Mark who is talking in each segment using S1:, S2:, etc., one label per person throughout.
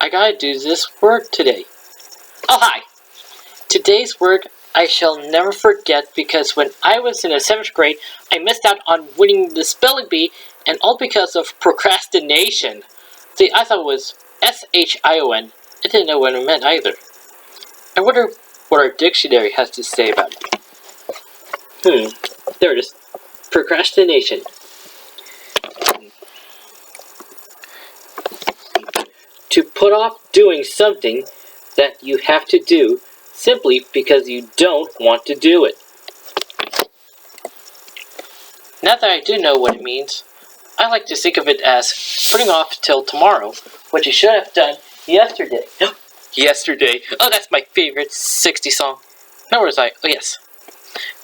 S1: I gotta do this word today. Oh, hi! Today's word I shall never forget because when I was in the 7th grade, I missed out on winning the spelling bee, and all because of procrastination. See, I thought it was S-H-I-O-N. I didn't know what it meant either. I wonder what our dictionary has to say about it. There it is. Procrastination. To put off doing something that you have to do simply because you don't want to do it. Now that I do know what it means, I like to think of it as putting off till tomorrow what you should have done yesterday. Yesterday. Oh, that's my favorite 60 song. Now where was I? Oh, yes.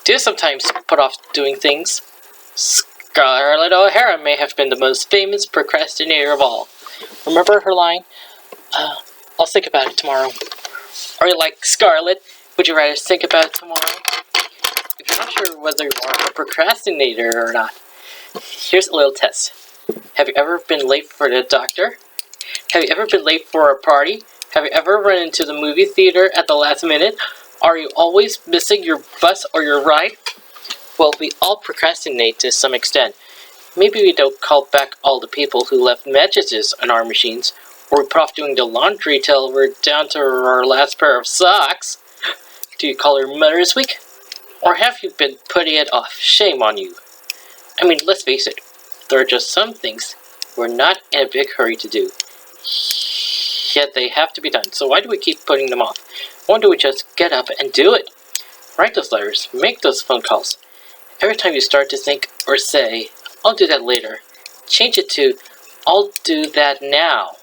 S1: Do you sometimes put off doing things? Scarlett O'Hara may have been the most famous procrastinator of all. Remember her line? I'll think about it tomorrow. Or like Scarlett, would you rather think about it tomorrow? If you're not sure whether you are a procrastinator or not, here's a little test. Have you ever been late for the doctor? Have you ever been late for a party? Have you ever run into the movie theater at the last minute? Are you always missing your bus or your ride? Well, we all procrastinate to some extent. Maybe we don't call back all the people who left messages on our machines, or we put off doing the laundry till we're down to our last pair of socks. Do you call your mother this week? Or have you been putting it off? Shame on you. I mean, let's face it, there are just some things we're not in a big hurry to do. Yet they have to be done, so why do we keep putting them off? Why don't we just get up and do it? Write those letters, make those phone calls. Every time you start to think or say, I'll do that later, change it to, I'll do that now.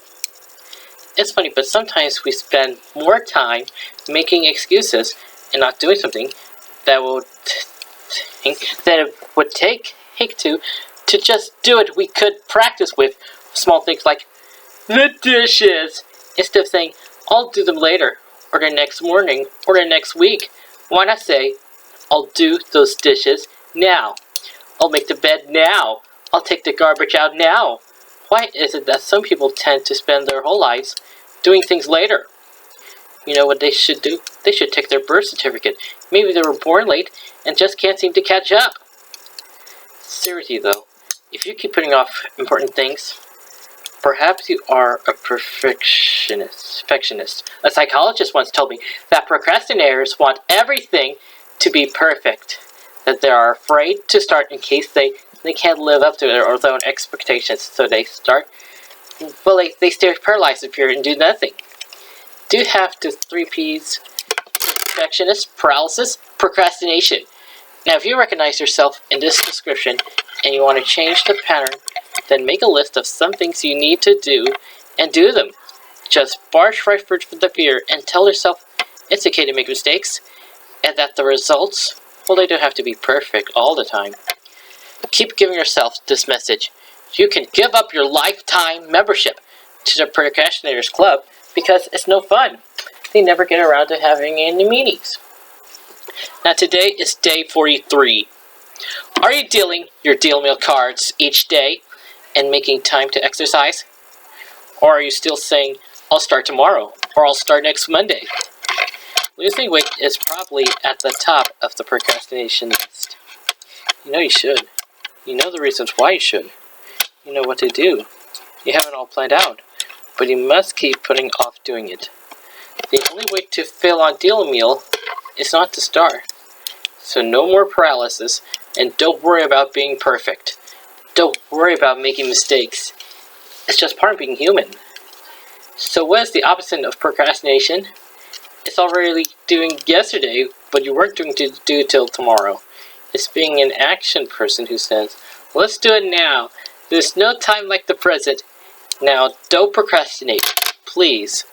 S1: It's funny, but sometimes we spend more time making excuses and not doing something that it would take to just do it. We could practice with small things like the dishes instead of saying, I'll do them later, or the next morning, or the next week. Why not say, I'll do those dishes now. I'll make the bed now. I'll take the garbage out now. Why is it that some people tend to spend their whole lives doing things later? You know what they should do? They should take their birth certificate. Maybe they were born late and just can't seem to catch up. Seriously though, if you keep putting off important things, perhaps you are a perfectionist. A psychologist once told me that procrastinators want everything to be perfect, that they are afraid to start in case they can't live up to their own expectations, so they start, they stay paralyzed in fear and do nothing. Do you have the 3 P's? Perfectionist, paralysis, procrastination. Now, if you recognize yourself in this description and you want to change the pattern, then make a list of some things you need to do and do them. Just barge right for the fear and tell yourself it's okay to make mistakes and that the results, well, they don't have to be perfect all the time. Keep giving yourself this message. You can give up your lifetime membership to the Procrastinators Club because it's no fun. They never get around to having any meetings. Now today is day 43. Are you dealing your deal meal cards each day and making time to exercise? Or are you still saying, I'll start tomorrow, or I'll start next Monday? Losing weight is probably at the top of the procrastination list. You know you should. You know the reasons why you should. You know what to do. You have it all planned out, but you must keep putting off doing it. The only way to fail on deal meal is not to start. So no more paralysis, and don't worry about being perfect. Don't worry about making mistakes. It's just part of being human. So what is the opposite of procrastination? It's already doing yesterday, but you weren't doing to do till tomorrow. It's being an action person who says, let's do it now. There's no time like the present. Now, don't procrastinate, please.